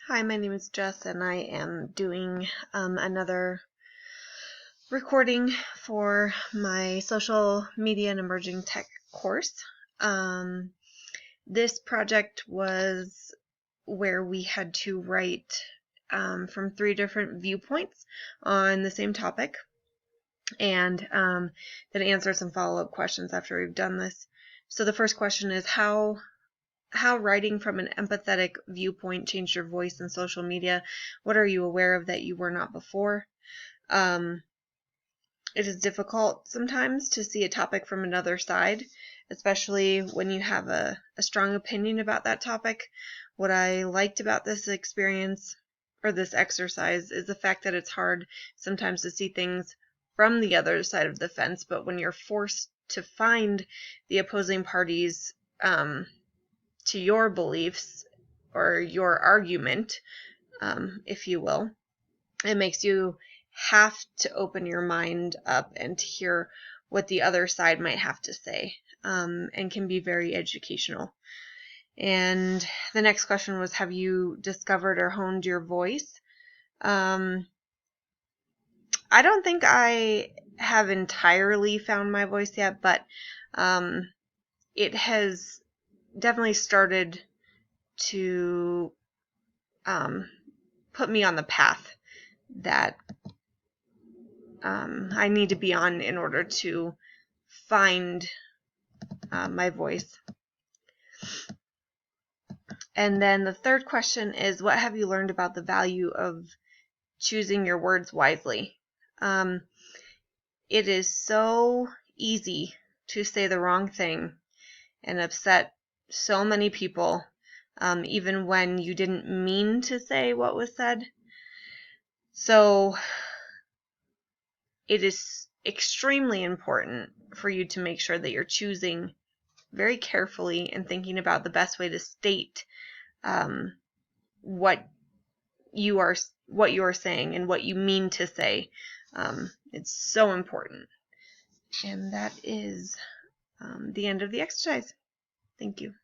Hi, my name is Jess, and I am doing another recording for my social media and emerging tech course. This project was where we had to write from 3 different viewpoints on the same topic, and then answer some follow-up questions after we've done this. So the first question is how writing from an empathetic viewpoint changed your voice in social media. What are you aware of that you were not before? It is difficult sometimes to see a topic from another side, especially when you have a strong opinion about that topic. What I liked about this experience or this exercise is the fact that it's hard sometimes to see things from the other side of the fence, but when you're forced to find the opposing parties to your beliefs or your argument, if you will, it makes you have to open your mind up and to hear what the other side might have to say, and can be very educational. And the next question was, have you discovered or honed your voice? I don't think I have entirely found my voice yet, but it has definitely started to put me on the path that I need to be on in order to find my voice. And then the third question is, what have you learned about the value of choosing your words wisely? It is so easy to say the wrong thing and upset so many people, even when you didn't mean to say what was said. So it is extremely important for you to make sure that you're choosing very carefully and thinking about the best way to state what you are saying and what you mean to say. It's so important. And that is the end of the exercise. Thank you.